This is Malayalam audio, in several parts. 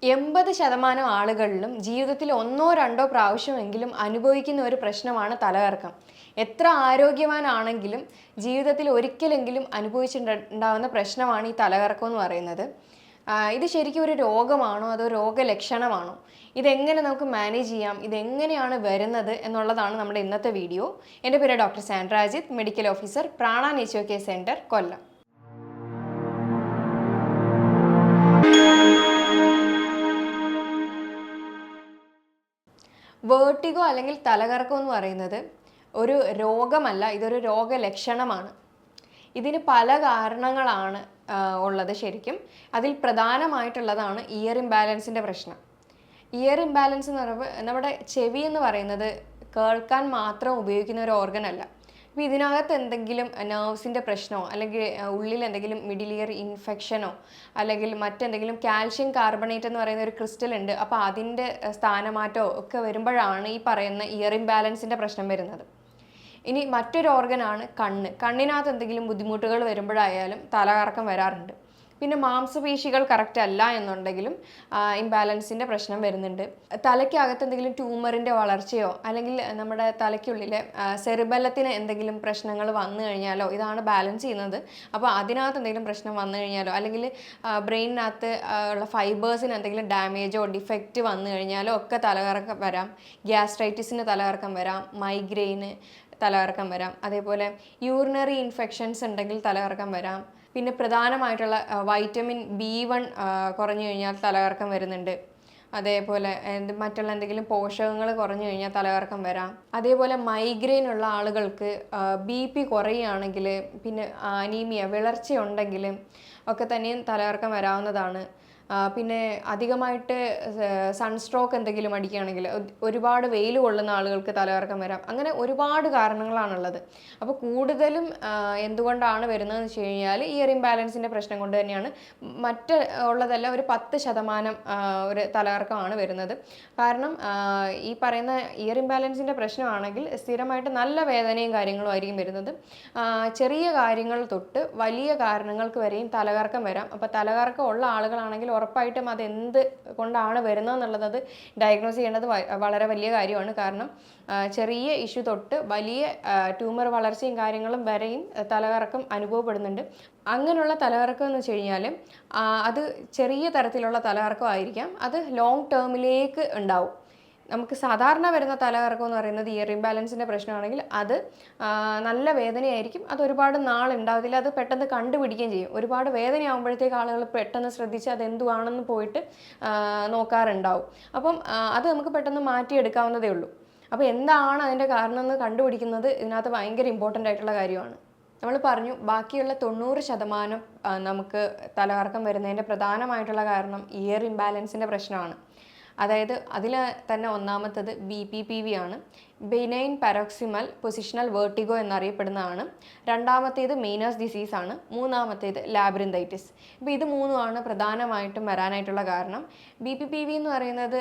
80% ആളുകളിലും ജീവിതത്തിൽ ഒന്നോ രണ്ടോ പ്രാവശ്യമെങ്കിലും അനുഭവിക്കുന്ന ഒരു പ്രശ്നമാണ് തലകറക്കം. എത്ര ആരോഗ്യവാനാണെങ്കിലും ജീവിതത്തിൽ ഒരിക്കലെങ്കിലും അനുഭവിച്ചിട്ടുണ്ടാവുന്ന പ്രശ്നമാണ് ഈ തലകറക്കം എന്ന് പറയുന്നത്. ഇത് ശരിക്കും ഒരു രോഗമാണോ അതോ രോഗലക്ഷണമാണോ? ഇതെങ്ങനെ നമുക്ക് മാനേജ് ചെയ്യാം, ഇതെങ്ങനെയാണ് വരുന്നത് എന്നുള്ളതാണ് നമ്മുടെ ഇന്നത്തെ വീഡിയോ. എൻ്റെ പേര് doctor Sandra Ajith, medical officer, Prana nature care centre, Kollam. Vertigo അല്ലെങ്കിൽ തലകറക്കം എന്ന് പറയുന്നത് ഒരു രോഗമല്ല, ഇതൊരു രോഗലക്ഷണമാണ്. ഇതിന് പല കാരണങ്ങളാണ് ഉള്ളത്. ശരിക്കും അതിൽ പ്രധാനമായിട്ടുള്ളതാണ് ഇയർ ഇംബാലൻസിൻ്റെ പ്രശ്നം. ഇയർ ഇംബാലൻസ് എന്ന് പറയുമ്പോൾ നമ്മുടെ ചെവി എന്ന് പറയുന്നത് കേൾക്കാൻ മാത്രം ഉപയോഗിക്കുന്ന ഒരു ഓർഗൻ അല്ല. അപ്പോൾ ഇതിനകത്ത് എന്തെങ്കിലും നെർവ്സിൻ്റെ പ്രശ്നമോ അല്ലെങ്കിൽ ഉള്ളിൽ എന്തെങ്കിലും മിഡിൽ ഇയർ ഇൻഫെക്ഷനോ അല്ലെങ്കിൽ മറ്റെന്തെങ്കിലും കാൽഷ്യം കാർബണേറ്റ് എന്ന് പറയുന്ന ഒരു ക്രിസ്റ്റൽ ഉണ്ട്, അപ്പോൾ അതിൻ്റെ സ്ഥാനമാറ്റമോ ഒക്കെ വരുമ്പോഴാണ് ഈ പറയുന്ന ഇയർ ഇംബാലൻസിൻ്റെ പ്രശ്നം വരുന്നത്. ഇനി മറ്റൊരു ഓർഗനാണ് കണ്ണ്. കണ്ണിനകത്ത് എന്തെങ്കിലും ബുദ്ധിമുട്ടുകൾ വരുമ്പോഴായാലും തലകറക്കം വരാറുണ്ട്. പിന്നെ മാംസപേശികൾ കറക്റ്റ് അല്ല എന്നുണ്ടെങ്കിലും ഇംബാലൻസിൻ്റെ പ്രശ്നം വരുന്നുണ്ട്. തലയ്ക്കകത്ത് എന്തെങ്കിലും ട്യൂമറിൻ്റെ വളർച്ചയോ അല്ലെങ്കിൽ നമ്മുടെ തലയ്ക്കുള്ളിലെ സെറിബെല്ലത്തിന് എന്തെങ്കിലും പ്രശ്നങ്ങൾ വന്നു കഴിഞ്ഞാലോ, ഇതാണ് ബാലൻസ് ചെയ്യുന്നത്. അപ്പോൾ അതിനകത്ത് എന്തെങ്കിലും പ്രശ്നം വന്നു കഴിഞ്ഞാലോ അല്ലെങ്കിൽ ബ്രെയിനിനകത്ത് ഉള്ള ഫൈബേഴ്സിന് എന്തെങ്കിലും ഡാമേജോ ഡിഫക്റ്റ് വന്നു കഴിഞ്ഞാലോ ഒക്കെ തലകറക്കം വരാം. ഗ്യാസ്ട്രൈറ്റിസിന് തലകറക്കം വരാം, മൈഗ്രെയിന് തലകറക്കം വരാം, അതേപോലെ യൂറിനറി ഇൻഫെക്ഷൻസ് ഉണ്ടെങ്കിൽ തലകറക്കം വരാം. പിന്നെ പ്രധാനമായിട്ടുള്ള വൈറ്റമിൻ B1 കുറഞ്ഞു കഴിഞ്ഞാൽ തലകറക്കം വരുന്നുണ്ട്. അതേപോലെ മറ്റുള്ള എന്തെങ്കിലും പോഷകങ്ങൾ കുറഞ്ഞു കഴിഞ്ഞാൽ തലകറക്കം വരാം. അതേപോലെ മൈഗ്രെയിൻ ഉള്ള ആളുകൾക്ക് BP കുറയുകയാണെങ്കിൽ, പിന്നെ അനീമിയ വിളർച്ചയുണ്ടെങ്കിൽ ഒക്കെ തന്നെയും തലകറക്കം വരാവുന്നതാണ്. പിന്നെ അധികമായിട്ട് സൺസ്ട്രോക്ക് എന്തെങ്കിലും അടിക്കുകയാണെങ്കിൽ, ഒരുപാട് വെയിൽ കൊള്ളുന്ന ആളുകൾക്ക് തലകറക്കം വരാം. അങ്ങനെ ഒരുപാട് കാരണങ്ങളാണുള്ളത്. അപ്പോൾ കൂടുതലും എന്തുകൊണ്ടാണ് വരുന്നതെന്ന് വെച്ച് കഴിഞ്ഞാൽ ഇയർ ഇംബാലൻസിൻ്റെ പ്രശ്നം കൊണ്ട് തന്നെയാണ്. മറ്റ് ഉള്ളതെല്ലാം ഒരു 10% ഒരു തലകറക്കമാണ് വരുന്നത്. കാരണം ഈ പറയുന്ന ഇയർ ഇംബാലൻസിൻ്റെ പ്രശ്നമാണെങ്കിൽ സ്ഥിരമായിട്ട് നല്ല വേദനയും കാര്യങ്ങളും ആയിരിക്കും വരുന്നത്. ചെറിയ കാര്യങ്ങൾ തൊട്ട് വലിയ കാരണങ്ങൾക്ക് വരെയും തലകറക്കം വരാം. അപ്പോൾ തലകറക്കം ഉള്ള ആളുകളാണെങ്കിൽ ഉറപ്പായിട്ടും അത് എന്ത് കൊണ്ടാണ് വരുന്നതെന്നുള്ളത് ഡയഗ്നോസ് ചെയ്യേണ്ടത് വളരെ വലിയ കാര്യമാണ്. കാരണം ചെറിയ ഇഷ്യൂ തൊട്ട് വലിയ ട്യൂമർ വളർച്ചയും കാര്യങ്ങളും വരെയും തലകറക്കം അനുഭവപ്പെടുന്നുണ്ട്. അങ്ങനെയുള്ള തലകറക്കം എന്ന് വെച്ച് കഴിഞ്ഞാൽ അത് ചെറിയ തരത്തിലുള്ള തലകറക്കം ആയിരിക്കാം, അത് ലോങ് ടേമിലേക്ക് ഉണ്ടാവും. നമുക്ക് സാധാരണ വരുന്ന തലകറക്കം എന്ന് പറയുന്നത് ഇയർ ഇംബാലൻസിൻ്റെ പ്രശ്നമാണെങ്കിൽ അത് നല്ല വേദനയായിരിക്കും, അത് ഒരുപാട് നാളുണ്ടാവത്തില്ല, അത് പെട്ടെന്ന് കണ്ടുപിടിക്കുകയും ചെയ്യും. ഒരുപാട് വേദനയാകുമ്പോഴത്തേക്ക് ആളുകൾ പെട്ടെന്ന് ശ്രദ്ധിച്ച് അതെന്തുവാണെന്ന് പോയിട്ട് നോക്കാറുണ്ടാവും. അപ്പം അത് നമുക്ക് പെട്ടെന്ന് മാറ്റിയെടുക്കാവുന്നതേ ഉള്ളൂ. അപ്പോൾ എന്താണ് അതിൻ്റെ കാരണം എന്ന് കണ്ടുപിടിക്കുന്നത് ഇതിനകത്ത് ഭയങ്കര ഇമ്പോർട്ടൻ്റ് ആയിട്ടുള്ള കാര്യമാണ്. നമ്മൾ പറഞ്ഞു ബാക്കിയുള്ള 90% നമുക്ക് തലകറക്കം വരുന്നതിൻ്റെ പ്രധാനമായിട്ടുള്ള കാരണം ഇയർ ഇംബാലൻസിൻ്റെ പ്രശ്നമാണ്. അതായത് അതിൽ തന്നെ ഒന്നാമത്തത് BPPV ആണ്, ബെനൈൻ പാരോക്സിമൽ പൊസിഷണൽ വേർട്ടിഗോ എന്നറിയപ്പെടുന്നതാണ്. രണ്ടാമത്തേത് മെയിനേഴ്സ് ഡിസീസ് ആണ്. മൂന്നാമത്തേത് ലാബ്രിന്തൈറ്റിസ്. ഇപ്പോൾ ഇത് മൂന്നുമാണ് പ്രധാനമായിട്ടും വരാനായിട്ടുള്ള കാരണം. BPPV എന്ന് പറയുന്നത്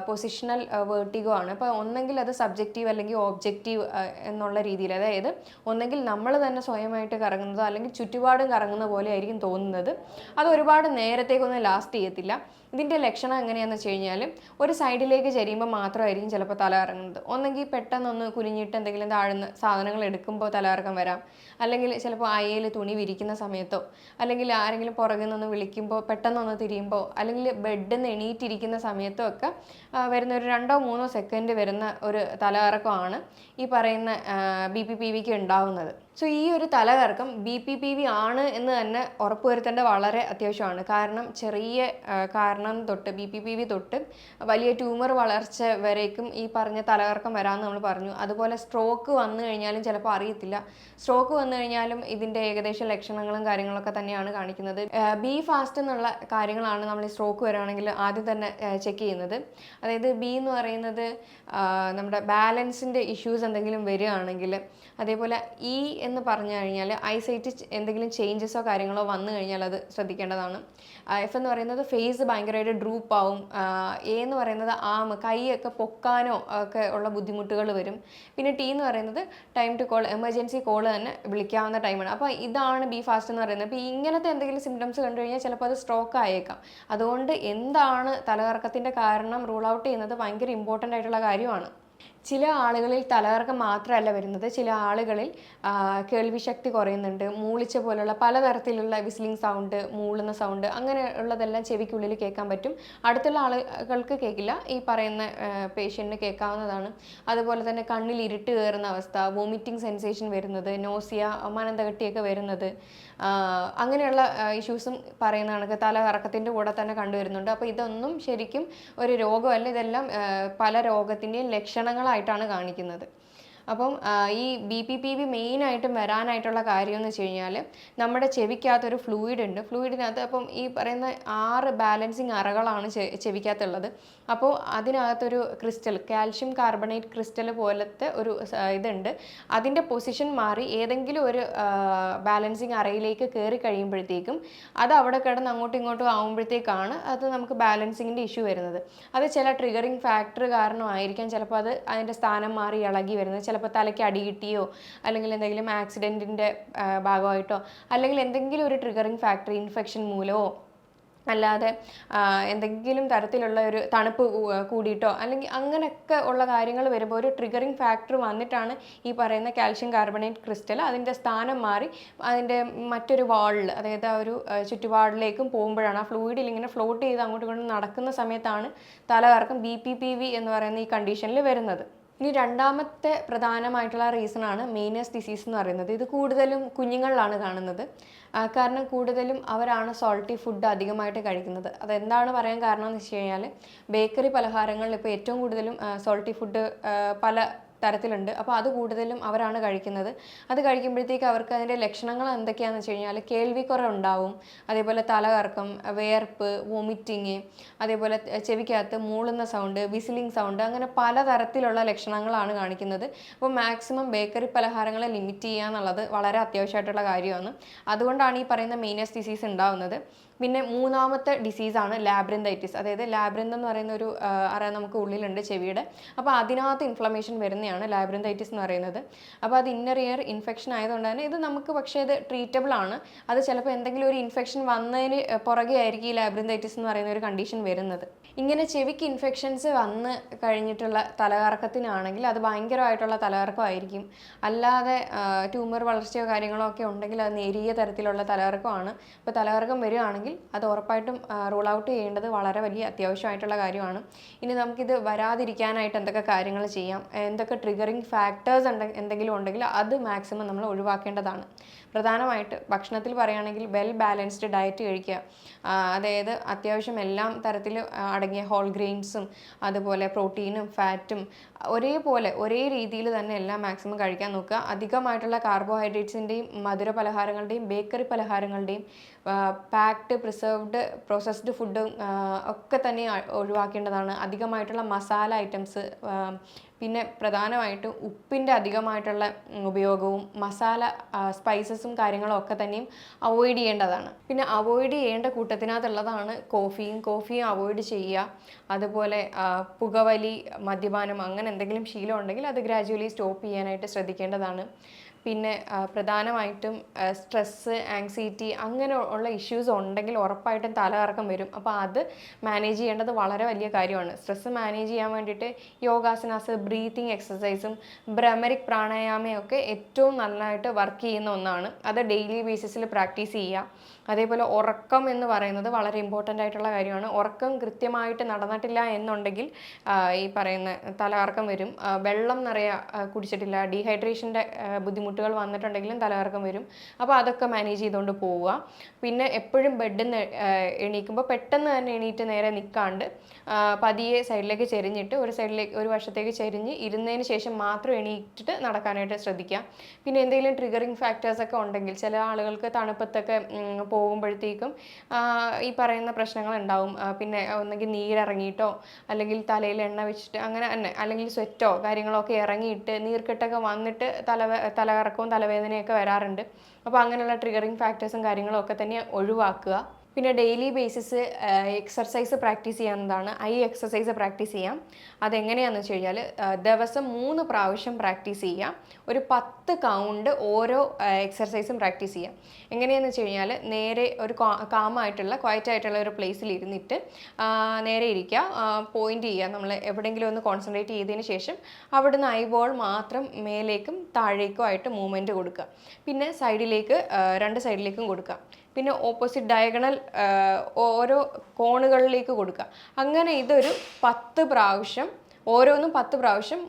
പൊസിഷണൽ വേർട്ടിഗോ ആണ്. അപ്പോൾ ഒന്നെങ്കിൽ അത് സബ്ജക്റ്റീവ് അല്ലെങ്കിൽ ഓബ്ജക്റ്റീവ് എന്നുള്ള രീതിയിൽ, അതായത് ഒന്നെങ്കിൽ നമ്മൾ തന്നെ സ്വയമായിട്ട് കറങ്ങുന്നതോ അല്ലെങ്കിൽ ചുറ്റുപാടും കറങ്ങുന്ന പോലെ ആയിരിക്കും തോന്നുന്നത്. അത് ഒരുപാട് നേരത്തേക്കൊന്നും ലാസ്റ്റ് ചെയ്യത്തില്ല. ഇതിൻ്റെ ലക്ഷണം എങ്ങനെയാണെന്ന് വെച്ച് കഴിഞ്ഞാൽ ഒരു സൈഡിലേക്ക് ചരിയുമ്പോൾ മാത്രമായിരിക്കും ചിലപ്പോൾ തല കറങ്ങുന്നത്. ഒന്നെങ്കിൽ പെട്ടെന്നൊന്ന് കുനിഞ്ഞിട്ട് എന്തെങ്കിലും താഴ്ന്ന സാധനങ്ങൾ എടുക്കുമ്പോൾ തലകറക്കം വരാം, അല്ലെങ്കിൽ ചിലപ്പോൾ അയയിൽ തുണി വിരിക്കുന്ന സമയത്തോ, അല്ലെങ്കിൽ ആരെങ്കിലും പുറകിൽ നിന്ന് വിളിക്കുമ്പോൾ പെട്ടെന്നൊന്ന് തിരിയുമ്പോൾ, അല്ലെങ്കിൽ ബെഡിൽ നിന്ന് എണീറ്റിരിക്കുന്ന സമയത്തോ ഒക്കെ വരുന്ന ഒരു 2-3 സെക്കൻഡ് വരുന്ന ഒരു തലകറക്കമാണ് ഈ പറയുന്ന BPPVക്ക് ഉണ്ടാവുന്നത്. സോ ഈ ഒരു തലകറക്കം BPPV ആണ് എന്ന് തന്നെ ഉറപ്പുവരുത്തേണ്ടത് വളരെ അത്യാവശ്യമാണ്. കാരണം ചെറിയ കാരണം തൊട്ട് BPPV തൊട്ട് വലിയ ട്യൂമർ വളർച്ച വരേക്കും ഈ പറഞ്ഞ തലകറക്കം വരാമെന്ന് നമ്മൾ പറഞ്ഞു. അതുപോലെ സ്ട്രോക്ക് വന്നു കഴിഞ്ഞാലും ചിലപ്പോൾ അറിയത്തില്ല. സ്ട്രോക്ക് വന്നു കഴിഞ്ഞാലും ഇതിൻ്റെ ഏകദേശം ലക്ഷണങ്ങളും കാര്യങ്ങളൊക്കെ തന്നെയാണ് കാണിക്കുന്നത്. ബി ഫാസ്റ്റ് എന്നുള്ള കാര്യങ്ങളാണ് നമ്മൾ ഈ സ്ട്രോക്ക് വരികയാണെങ്കിൽ ആദ്യം തന്നെ ചെക്ക് ചെയ്യുന്നത്. അതായത് B എന്ന് പറയുന്നത് നമ്മുടെ ബാലൻസിൻ്റെ ഇഷ്യൂസ് എന്തെങ്കിലും വരികയാണെങ്കിൽ, അതേപോലെ E എന്ന് പറഞ്ഞു കഴിഞ്ഞാൽ ഐസൈറ്റ് എന്തെങ്കിലും ചേഞ്ചസോ കാര്യങ്ങളോ വന്നു കഴിഞ്ഞാൽ അത് ശ്രദ്ധിക്കേണ്ടതാണ്. എഫ് എന്ന് പറയുന്നത് ഫേസ് ഭയങ്കരമായിട്ട് ഡ്രൂപ്പ് ആവും. എ എന്ന് പറയുന്നത് ആം, കൈയൊക്കെ പൊക്കാനോ ഒക്കെ ഉള്ള ബുദ്ധിമുട്ടുകൾ വരും. പിന്നെ ടി എന്ന് പറയുന്നത് time to call, emergency call തന്നെ വിളിക്കാവുന്ന ടൈമാണ്. അപ്പോൾ ഇതാണ് ബി ഫാസ്റ്റ് എന്ന് പറയുന്നത്. അപ്പോൾ ഇങ്ങനത്തെ എന്തെങ്കിലും സിംറ്റംസ് കണ്ടു കഴിഞ്ഞാൽ ചിലപ്പോൾ അത് സ്ട്രോക്ക് ആയേക്കാം. അതുകൊണ്ട് എന്താണ് തലകറക്കത്തിൻ്റെ കാരണം റൂൾ ഔട്ട് ചെയ്യുന്നത് ഭയങ്കര ഇമ്പോർട്ടൻ്റ് ആയിട്ടുള്ള കാര്യമാണ്. ചില ആളുകളിൽ തലകറക്കം മാത്രമല്ല വരുന്നത്, ചില ആളുകളിൽ കേൾവിശക്തി കുറയുന്നുണ്ട്, മൂളിച്ച പോലുള്ള പലതരത്തിലുള്ള വിസിലിംഗ് സൗണ്ട്, മൂളുന്ന സൗണ്ട്, അങ്ങനെയുള്ളതെല്ലാം ചെവിക്കുള്ളിൽ കേൾക്കാൻ പറ്റും. അടുത്തുള്ള ആളുകൾക്ക് കേൾക്കില്ല, ഈ പറയുന്ന പേഷ്യൻറ്റിന് കേൾക്കാവുന്നതാണ്. അതുപോലെ തന്നെ കണ്ണിൽ ഇരുട്ട് കയറുന്ന അവസ്ഥ, വോമിറ്റിംഗ് സെൻസേഷൻ വരുന്നത്, നോസിയ, മനന്തകട്ടിയൊക്കെ വരുന്നത്, അങ്ങനെയുള്ള ഇഷ്യൂസും പറയുന്ന കണക്ക് തലകറക്കത്തിൻ്റെ കൂടെ തന്നെ കണ്ടുവരുന്നുണ്ട്. അപ്പോൾ ഇതൊന്നും ശരിക്കും ഒരു രോഗമല്ല, ഇതെല്ലാം പല രോഗത്തിൻ്റെയും ലക്ഷണങ്ങളായിട്ടാണ് കാണിക്കുന്നത്. അപ്പം ഈ BPPV മെയിനായിട്ടും വരാനായിട്ടുള്ള കാര്യം എന്ന് വെച്ച് കഴിഞ്ഞാൽ നമ്മുടെ ചെവിക്കകത്തൊരു ഫ്ലൂയിഡ് ഉണ്ട്. ഫ്ലൂയിഡിനകത്ത് അപ്പം ഈ പറയുന്ന 6 ബാലൻസിങ് അറകളാണ് ചെവിക്കകത്തുള്ളത്. അപ്പോൾ അതിനകത്തൊരു ക്രിസ്റ്റൽ, കാൽഷ്യം കാർബണേറ്റ് ക്രിസ്റ്റൽ പോലത്തെ ഒരു ഇതുണ്ട്. അതിൻ്റെ പൊസിഷൻ മാറി ഏതെങ്കിലും ഒരു ബാലൻസിങ് അറയിലേക്ക് കയറി കഴിയുമ്പോഴത്തേക്കും അത് അവിടെ കിടന്ന് അങ്ങോട്ടും ഇങ്ങോട്ടും ആകുമ്പോഴത്തേക്കാണ് അത് നമുക്ക് ബാലൻസിങ്ങിൻ്റെ ഇഷ്യൂ വരുന്നത്. അത് ചില ട്രിഗറിങ് ഫാക്ടർ കാരണമായിരിക്കാം ചിലപ്പോൾ അത് അതിൻ്റെ സ്ഥാനം മാറി ഇളകി വരുന്നത്. ചിലപ്പോൾ തലയ്ക്ക് അടി കിട്ടിയോ, അല്ലെങ്കിൽ എന്തെങ്കിലും ആക്സിഡൻറ്റിൻ്റെ ഭാഗമായിട്ടോ, അല്ലെങ്കിൽ എന്തെങ്കിലും ഒരു ട്രിഗറിങ് ഫാക്ടർ, ഇൻഫെക്ഷൻ മൂലമോ, അല്ലാതെ എന്തെങ്കിലും തരത്തിലുള്ള ഒരു തണുപ്പ് കൂടിയിട്ടോ, അല്ലെങ്കിൽ അങ്ങനെയൊക്കെ ഉള്ള കാര്യങ്ങൾ വരുമ്പോൾ ഒരു ട്രിഗറിങ് ഫാക്ടർ വന്നിട്ടാണ് ഈ പറയുന്ന കാൽഷ്യം കാർബണേറ്റ് ക്രിസ്റ്റൽ അതിൻ്റെ സ്ഥാനം മാറി അതിൻ്റെ മറ്റൊരു വാളിൽ, അതായത് ആ ഒരു ചുറ്റുപാടിലേക്കും പോകുമ്പോഴാണ്, ആ ഫ്ലൂയിഡിൽ ഇങ്ങനെ ഫ്ലോട്ട് ചെയ്ത് അങ്ങോട്ടും ഇങ്ങോട്ടും നടക്കുന്ന സമയത്താണ് തലകറക്കം BPPV എന്ന് പറയുന്ന ഈ കണ്ടീഷനിൽ വരുന്നത്. ഇനി രണ്ടാമത്തെ പ്രധാനമായിട്ടുള്ള റീസണാണ് മെയിനേഴ്സ് ഡിസീസ് എന്ന് പറയുന്നത്. ഇത് കൂടുതലും കുഞ്ഞുങ്ങളിലാണ് കാണുന്നത്. കാരണം കൂടുതലും അവരാണ് സോൾട്ടി ഫുഡ് അധികമായിട്ട് കഴിക്കുന്നത്. അതെന്താണ് പറയാൻ കാരണം എന്ന് വെച്ച് കഴിഞ്ഞാൽ ബേക്കറി പലഹാരങ്ങളിൽ ഇപ്പോൾ ഏറ്റവും കൂടുതലും സോൾട്ടി ഫുഡ് പല തരത്തിലുണ്ട്. അപ്പോൾ അത് കൂടുതലും അവരാണ് കഴിക്കുന്നത്. അത് കഴിക്കുമ്പോഴത്തേക്ക് അവർക്ക് അതിൻ്റെ ലക്ഷണങ്ങൾ എന്തൊക്കെയാണെന്ന് വെച്ച് കഴിഞ്ഞാൽ കേൾവിക്കുറവുണ്ടാവും, അതേപോലെ തലകറക്കം, വിയർപ്പ്, വോമിറ്റിങ്, അതേപോലെ ചെവിക്കകത്ത് മൂളുന്ന സൗണ്ട്, വിസിലിംഗ് സൗണ്ട്, അങ്ങനെ പലതരത്തിലുള്ള ലക്ഷണങ്ങളാണ് കാണിക്കുന്നത്. അപ്പോൾ മാക്സിമം ബേക്കറി പലഹാരങ്ങളെ ലിമിറ്റ് ചെയ്യുക എന്നുള്ളത് വളരെ അത്യാവശ്യമായിട്ടുള്ള കാര്യമാണ്. അതുകൊണ്ടാണ് ഈ പറയുന്ന മെയിനസ് ഡിസീസ് ഉണ്ടാവുന്നത്. പിന്നെ മൂന്നാമത്തെ ഡിസീസാണ് ലാബ്രിന്തൈറ്റിസ്. അതായത് ലാബ്രിന്ത് എന്ന് പറയുന്ന ഒരു അറ നമുക്ക് ഉള്ളിലുണ്ട് ചെവിയുടെ. അപ്പോൾ അതിനകത്ത് ഇൻഫ്ലമേഷൻ വരുന്നതാണ് ലാബ്രിന്തൈറ്റിസ് എന്ന് പറയുന്നത്. അപ്പോൾ അത് ഇന്നർ ഇയർ ഇൻഫെക്ഷൻ ആയതുകൊണ്ട് തന്നെ ഇത് നമുക്ക് പക്ഷേ ഇത് ട്രീറ്റബിൾ ആണ്. അത് ചിലപ്പോൾ എന്തെങ്കിലും ഒരു ഇൻഫെക്ഷൻ വന്നതിന് പുറകെ ആയിരിക്കും ഈ ലാബ്രിന്തൈറ്റിസ് എന്ന് പറയുന്ന ഒരു കണ്ടീഷൻ വരുന്നത്. ഇങ്ങനെ ചെവിക്ക് ഇൻഫെക്ഷൻസ് വന്ന് കഴിഞ്ഞിട്ടുള്ള തലകറക്കത്തിനാണെങ്കിൽ അത് ഭയങ്കരമായിട്ടുള്ള തലകറക്കമായിരിക്കും. അല്ലാതെ ട്യൂമർ വളർച്ചയോ കാര്യങ്ങളോ ഒക്കെ ഉണ്ടെങ്കിൽ അത് നേരിയ തരത്തിലുള്ള തലകറക്കമാണ്. ഇപ്പോൾ തലകറക്കം വരികയാണെങ്കിൽ അത് ഉറപ്പായിട്ടും റൂൾ ഔട്ട് ചെയ്യേണ്ടത് വളരെ വലിയ അത്യാവശ്യമായിട്ടുള്ള കാര്യമാണ്. ഇനി നമുക്കിത് വരാതിരിക്കാനായിട്ട് എന്തൊക്കെ കാര്യങ്ങൾ ചെയ്യാം, എന്തൊക്കെ ട്രിഗറിങ് ഫാക്ടേഴ്സ് എന്തെങ്കിലും ഉണ്ടെങ്കിൽ അത് മാക്സിമം നമ്മൾ ഒഴിവാക്കേണ്ടതാണ്. പ്രധാനമായിട്ട് ഭക്ഷണത്തിൽ പറയുകയാണെങ്കിൽ വെൽ ബാലൻസ്ഡ് ഡയറ്റ് കഴിക്കുക. അതായത് അത്യാവശ്യം എല്ലാം തരത്തിൽ അടങ്ങിയ ഹോൾ ഗ്രെയിൻസും അതുപോലെ പ്രോട്ടീനും ഫാറ്റും ഒരേ രീതിയിൽ തന്നെ എല്ലാം മാക്സിമം കഴിക്കാൻ നോക്കുക. അധികമായിട്ടുള്ള കാർബോഹൈഡ്രേറ്റ്സിൻ്റെയും മധുര പലഹാരങ്ങളുടെയും ബേക്കറി പലഹാരങ്ങളുടെയും പാക്ഡ് പ്രിസർവ്ഡ് പ്രോസസ്ഡ് ഫുഡും ഒക്കെ തന്നെ ഒഴിവാക്കേണ്ടതാണ്. അധികമായിട്ടുള്ള മസാല ഐറ്റംസ്, പിന്നെ പ്രധാനമായിട്ടും ഉപ്പിൻ്റെ അധികമായിട്ടുള്ള ഉപയോഗവും മസാല സ്പൈസസും കാര്യങ്ങളും ഒക്കെ തന്നെയും അവോയ്ഡ് ചെയ്യേണ്ടതാണ്. പിന്നെ അവോയ്ഡ് ചെയ്യേണ്ട കൂട്ടത്തിനകത്തുള്ളതാണ് കോഫിയും അവോയ്ഡ് ചെയ്യുക. അതുപോലെ പുകവലി, മദ്യപാനം, അങ്ങനെ എന്തെങ്കിലും ശീലം ഉണ്ടെങ്കിൽ അത് ഗ്രാജുവലി സ്റ്റോപ്പ് ചെയ്യാനായിട്ട് ശ്രദ്ധിക്കേണ്ടതാണ്. പിന്നെ പ്രധാനമായിട്ടും സ്ട്രെസ്സ്, ആങ്സൈറ്റി അങ്ങനെ ഉള്ള ഇഷ്യൂസ് ഉണ്ടെങ്കിൽ ഉറപ്പായിട്ടും തലകറക്കം വരും. അപ്പോൾ അത് മാനേജ് ചെയ്യേണ്ടത് വളരെ വലിയ കാര്യമാണ്. സ്ട്രെസ്സ് മാനേജ് ചെയ്യാൻ വേണ്ടിയിട്ട് യോഗാസനാസ്, ബ്രീത്തിങ് എക്സസൈസും ബ്രഹ്മരിക് പ്രാണായാമയൊക്കെ ഏറ്റവും നന്നായിട്ട് വർക്ക് ചെയ്യുന്ന ഒന്നാണ്. അത് ഡെയിലി ബേസിസിൽ പ്രാക്ടീസ് ചെയ്യുക. അതേപോലെ ഉറക്കം എന്ന് പറയുന്നത് വളരെ ഇമ്പോർട്ടൻ്റ് ആയിട്ടുള്ള കാര്യമാണ്. ഉറക്കം കൃത്യമായിട്ട് നടന്നിട്ടില്ല എന്നുണ്ടെങ്കിൽ ഈ പറയുന്ന തലകറക്കം വരും. വെള്ളം നിറയെ കുടിച്ചിട്ടില്ല, ഡീഹൈഡ്രേഷൻ്റെ ബുദ്ധിമുട്ടുകൾ വന്നിട്ടുണ്ടെങ്കിലും തലകറക്കം വരും. അപ്പോൾ അതൊക്കെ മാനേജ് ചെയ്തുകൊണ്ട് പോവുക. പിന്നെ എപ്പോഴും ബെഡിൽ നിന്ന് എണീക്കുമ്പോൾ പെട്ടെന്ന് തന്നെ എണീറ്റ് നേരെ നിൽക്കാണ്ട് പതിയെ സൈഡിലേക്ക് ചെരിഞ്ഞിട്ട് ഒരു വശത്തേക്ക് ചെരിഞ്ഞ് ഇരുന്നതിന് ശേഷം മാത്രം എണീറ്റിട്ട് നടക്കാനായിട്ട് ശ്രദ്ധിക്കുക. പിന്നെ എന്തെങ്കിലും ട്രിഗറിങ് ഫാക്ടേഴ്സൊക്കെ ഉണ്ടെങ്കിൽ ചില ആളുകൾക്ക് തണുപ്പത്തൊക്കെ പോകുമ്പോഴത്തേക്കും ഈ പറയുന്ന പ്രശ്നങ്ങൾ ഉണ്ടാവും. പിന്നെ ഒന്നെങ്കിൽ നീരിറങ്ങിയിട്ടോ അല്ലെങ്കിൽ തലയിൽ എണ്ണ വെച്ചിട്ട് അങ്ങനെ തന്നെ, അല്ലെങ്കിൽ സ്വെറ്റോ കാര്യങ്ങളോ ഒക്കെ ഇറങ്ങിയിട്ട് നീർക്കെട്ടൊക്കെ വന്നിട്ട് തലകറക്കവും തലവേദനയൊക്കെ വരാറുണ്ട്. അപ്പോൾ അങ്ങനെയുള്ള ട്രിഗറിങ് ഫാക്ടേഴ്സും കാര്യങ്ങളും ഒക്കെ തന്നെ ഒഴിവാക്കുക. പിന്നെ ഡെയിലി ബേസിസ് എക്സർസൈസ് പ്രാക്ടീസ് ചെയ്യാവുന്നതാണ്. എക്സർസൈസ് പ്രാക്ടീസ് ചെയ്യാം. അതെങ്ങനെയാണെന്ന് വെച്ച് കഴിഞ്ഞാൽ ദിവസം 3 പ്രാവശ്യം പ്രാക്ടീസ് ചെയ്യാം. ഒരു 10 കൗണ്ട് ഓരോ എക്സർസൈസും പ്രാക്ടീസ് ചെയ്യാം. എങ്ങനെയാണെന്ന് വെച്ച് കഴിഞ്ഞാൽ നേരെ ഒരു കാമായിട്ടുള്ള ക്വയറ്റായിട്ടുള്ള ഒരു പ്ലേസിൽ ഇരുന്നിട്ട് നേരെ ഇരിക്കുക, പോയിന്റ് ചെയ്യുക. നമ്മൾ എവിടെയെങ്കിലും ഒന്ന് കോൺസെൻട്രേറ്റ് ചെയ്തതിന് ശേഷം അവിടുന്ന് ഐബോൾ മാത്രം മേലേക്കും താഴേക്കും ആയിട്ട് മൂവ്മെൻറ്റ് കൊടുക്കുക. പിന്നെ സൈഡിലേക്ക് 2 സൈഡിലേക്കും കൊടുക്കുക. പിന്നെ ഓപ്പോസിറ്റ് ഡയഗണൽ ഓരോ കോണുകളിലേക്ക് കൊടുക്കുക. അങ്ങനെ ഇതൊരു 10 പ്രാവശ്യം, ഓരോന്നും 10 പ്രാവശ്യം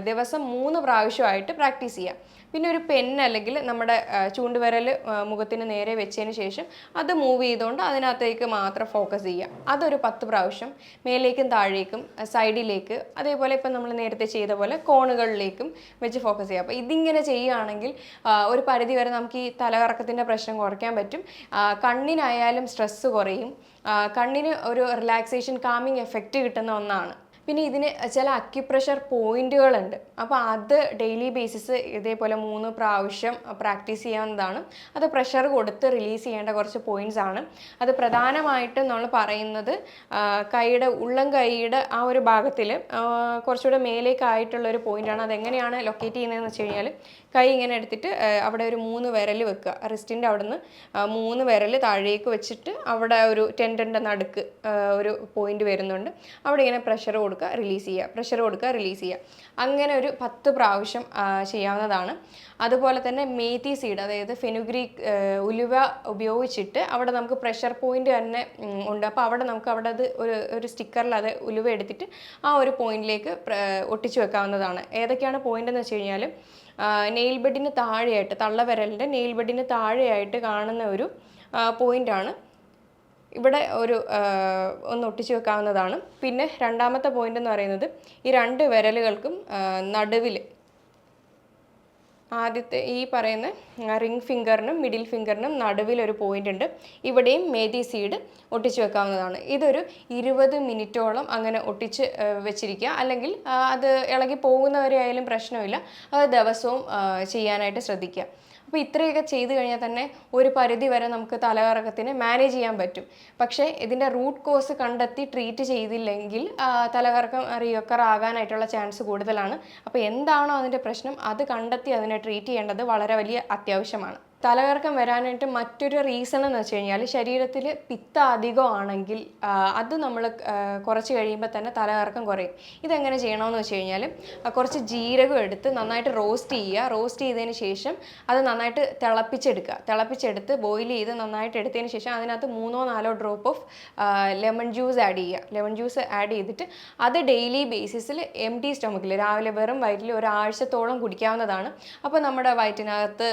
ദിവസം 3 പ്രാവശ്യമായിട്ട് പ്രാക്ടീസ് ചെയ്യാം. പിന്നെ ഒരു പെൻ അല്ലെങ്കിൽ നമ്മുടെ ചൂണ്ടുവിരൽ മുഖത്തിന് നേരെ വെച്ചതിന് ശേഷം അത് മൂവ് ചെയ്തുകൊണ്ട് അതിനകത്തേക്ക് മാത്രം ഫോക്കസ് ചെയ്യുക. അതൊരു 10 പ്രാവശ്യം മേലേക്കും താഴേക്കും സൈഡിലേക്ക്, അതേപോലെ ഇപ്പം നമ്മൾ നേരത്തെ ചെയ്ത പോലെ കോണുകളിലേക്കും വെച്ച് ഫോക്കസ് ചെയ്യുക. അപ്പോൾ ഇതിങ്ങനെ ചെയ്യുകയാണെങ്കിൽ ഒരു പരിധി വരെ നമുക്ക് ഈ തലകറക്കത്തിൻ്റെ പ്രശ്നം കുറയ്ക്കാൻ പറ്റും. കണ്ണിനായാലും സ്ട്രെസ്സ് കുറയും. കണ്ണിന് ഒരു റിലാക്സേഷൻ കാമിങ് എഫക്റ്റ് കിട്ടുന്ന ഒന്നാണ്. പിന്നെ ഇതിന് ചില അക്യുപ്രഷർ പോയിന്റുകളുണ്ട്. അപ്പോൾ അത് ഡെയിലി ബേസിസ് ഇതേപോലെ 3 പ്രാവശ്യം പ്രാക്ടീസ് ചെയ്യാവുന്നതാണ്. അത് പ്രഷർ കൊടുത്ത് റിലീസ് ചെയ്യേണ്ട കുറച്ച് പോയിന്റ്സ് ആണ്. അത് പ്രധാനമായിട്ടും നമ്മൾ പറയുന്നത് ഉള്ളം കൈയുടെ ആ ഒരു ഭാഗത്തിൽ കുറച്ചുകൂടെ മേലേക്കായിട്ടുള്ള ഒരു പോയിന്റാണ്. അതെങ്ങനെയാണ് ലൊക്കേറ്റ് ചെയ്യുന്നതെന്ന് വെച്ച് കഴിഞ്ഞാൽ കൈ ഇങ്ങനെ എടുത്തിട്ട് അവിടെ ഒരു 3 വിരൽ വെക്കുക. റിസ്റ്റിൻ്റെ അവിടെ നിന്ന് 3 വിരൽ താഴേക്ക് വെച്ചിട്ട് അവിടെ ഒരു ടെൻഡൻ്റെ നടുക്ക് ഒരു പോയിന്റ് വരുന്നുണ്ട്. അവിടെ ഇങ്ങനെ പ്രഷർ കൊടുക്കുക, റിലീസ് ചെയ്യുക, പ്രഷർ കൊടുക്കുക, റിലീസ് ചെയ്യുക. അങ്ങനെ ഒരു 10 പ്രാവശ്യം ചെയ്യാവുന്നതാണ്. അതുപോലെ തന്നെ മേത്തി സീഡ്, അതായത് ഫെനുഗ്രീക്ക് ഉലുവ ഉപയോഗിച്ചിട്ട് അവിടെ നമുക്ക് പ്രഷർ പോയിന്റ് തന്നെ ഉണ്ട്. അപ്പോൾ അവിടെ അത് ഒരു സ്റ്റിക്കറിൽ അത് ഉലുവ എടുത്തിട്ട് ആ ഒരു പോയിന്റിലേക്ക് ഒട്ടിച്ചു വെക്കാവുന്നതാണ്. ഏതൊക്കെയാണ് പോയിന്റ് എന്ന് വെച്ച് കഴിഞ്ഞാൽ നെയിൽ ബെഡിന് താഴെയായിട്ട്, തള്ളവിരലിൻ്റെ നെയിൽ ബെഡിന് താഴെയായിട്ട് കാണുന്ന ഒരു പോയിൻ്റാണ്. ഇവിടെ ഒന്ന് ഒട്ടിച്ചു വെക്കാവുന്നതാണ്. പിന്നെ രണ്ടാമത്തെ പോയിന്റ് എന്ന് പറയുന്നത് ഈ 2 വിരലുകൾക്കും നടുവിൽ, ആദ്യത്തെ ഈ പറയുന്ന റിംഗ് ഫിംഗറിനും മിഡിൽ ഫിംഗറിനും നടുവിലൊരു പോയിന്റ് ഉണ്ട്. ഇവിടെയും മേത്തി സീഡ് ഒട്ടിച്ചു വെക്കാവുന്നതാണ്. ഇതൊരു 20 മിനിറ്റോളം അങ്ങനെ ഒട്ടിച്ച് വെച്ചിരിക്കുക. അല്ലെങ്കിൽ അത് ഇളകി പോകുന്നവരെ ആയാലും പ്രശ്നമില്ല. അത് ദിവസവും ചെയ്യാനായിട്ട് ശ്രദ്ധിക്കുക. അപ്പോൾ ഇത്രയൊക്കെ ചെയ്തു കഴിഞ്ഞാൽ തന്നെ ഒരു പരിധി വരെ നമുക്ക് തലകറക്കത്തിന് മാനേജ് ചെയ്യാൻ പറ്റും. പക്ഷേ ഇതിൻ്റെ റൂട്ട് കോസ് കണ്ടെത്തി ട്രീറ്റ് ചെയ്തില്ലെങ്കിൽ തലകറക്കം റീഒക്കർ ആകാനായിട്ടുള്ള ചാൻസ് കൂടുതലാണ്. അപ്പോൾ എന്താണോ അതിൻ്റെ പ്രശ്നം അത് കണ്ടെത്തി അതിനെ ട്രീറ്റ് ചെയ്യേണ്ടത് വളരെ വലിയ അത്യാവശ്യമാണ്. തലകറക്കം വരാനായിട്ട് മറ്റൊരു റീസൺ എന്ന് വെച്ച് കഴിഞ്ഞാൽ ശരീരത്തിൽ പിത്ത അധികമാണെങ്കിൽ അത് നമ്മൾ കുറച്ച് കഴിയുമ്പോൾ തന്നെ തലകറക്കം കുറയും. ഇതെങ്ങനെ ചെയ്യണമെന്ന് വെച്ച് കഴിഞ്ഞാൽ കുറച്ച് ജീരകം എടുത്ത് നന്നായിട്ട് റോസ്റ്റ് ചെയ്യുക. റോസ്റ്റ് ചെയ്തതിന് ശേഷം അത് നന്നായിട്ട് തിളപ്പിച്ചെടുത്ത് ബോയിൽ ചെയ്ത് നന്നായിട്ട് എടുത്തതിന് ശേഷം അതിനകത്ത് 3-4 drop of lemon juice add ചെയ്യുക. ലെമൺ ജ്യൂസ് ആഡ് ചെയ്തിട്ട് അത് ഡെയിലി ബേസിസിൽ എംപ്റ്റി സ്റ്റൊമക്കിൽ രാവിലെ വെറും വയറ്റിൽ ഒരാഴ്ചത്തോളം കുടിക്കാവുന്നതാണ്. അപ്പോൾ നമ്മുടെ വയറ്റിനകത്ത്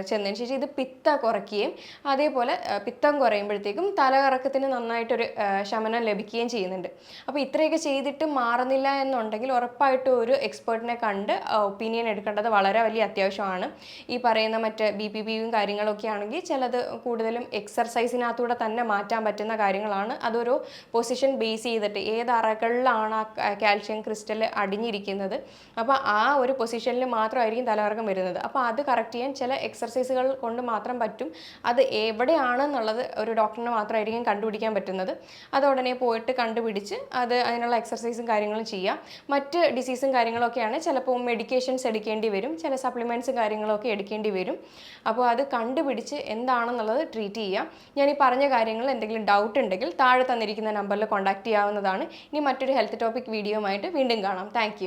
ചെന്നതിന് ശേഷം ഇത് പിത്ത കുറയ്ക്കുകയും അതേപോലെ പിത്തം കുറയുമ്പോഴത്തേക്കും തലകറക്കത്തിന് നന്നായിട്ടൊരു ശമനം ലഭിക്കുകയും ചെയ്യുന്നുണ്ട്. അപ്പോൾ ഇത്രയൊക്കെ ചെയ്തിട്ട് മാറുന്നില്ല എന്നുണ്ടെങ്കിൽ ഉറപ്പായിട്ടും ഒരു എക്സ്പേർട്ടിനെ കണ്ട് ഒപ്പീനിയൻ എടുക്കേണ്ടത് വളരെ വലിയ അത്യാവശ്യമാണ്. ഈ പറയുന്ന മറ്റ് BPPയും കാര്യങ്ങളൊക്കെ ആണെങ്കിൽ ചിലത് കൂടുതലും എക്സർസൈസിനകത്തൂടെ തന്നെ മാറ്റാൻ പറ്റുന്ന കാര്യങ്ങളാണ്. അതൊരു പൊസിഷൻ ബേസ് ചെയ്തിട്ട് ഏത് അറകളിലാണ് ആ കാൽഷ്യം ക്രിസ്റ്റൽ അടിഞ്ഞിരിക്കുന്നത്, അപ്പോൾ ആ ഒരു പൊസിഷനിൽ മാത്രമായിരിക്കും തലകറക്കം വരുന്നത്. അപ്പോൾ അത് കറക്റ്റ് ചെയ്യാൻ ചില എക്സർസൈസുകൾ കൊണ്ട് മാത്രം പറ്റും. അത് എവിടെയാണെന്നുള്ളത് ഒരു ഡോക്ടറിന് മാത്രമായിരിക്കും കണ്ടുപിടിക്കാൻ പറ്റുന്നത്. അത് ഉടനെ പോയിട്ട് കണ്ടുപിടിച്ച് അതിനുള്ള എക്സർസൈസും കാര്യങ്ങളും ചെയ്യാം. മറ്റ് ഡിസീസും കാര്യങ്ങളൊക്കെയാണ് ചിലപ്പോൾ മെഡിക്കേഷൻസ് എടുക്കേണ്ടി വരും, ചില സപ്ലിമെൻറ്റ്സും കാര്യങ്ങളൊക്കെ എടുക്കേണ്ടി വരും. അപ്പോൾ അത് കണ്ടുപിടിച്ച് എന്താണെന്നുള്ളത് ട്രീറ്റ് ചെയ്യാം. ഞാൻ ഈ പറഞ്ഞ കാര്യങ്ങൾ എന്തെങ്കിലും ഡൗട്ട് ഉണ്ടെങ്കിൽ താഴെ തന്നിരിക്കുന്ന നമ്പറിൽ കോൺടാക്റ്റ് ചെയ്യാവുന്നതാണ്. ഇനി മറ്റൊരു ഹെൽത്ത് ടോപ്പിക് വീഡിയോയുമായിട്ട് വീണ്ടും കാണാം. താങ്ക്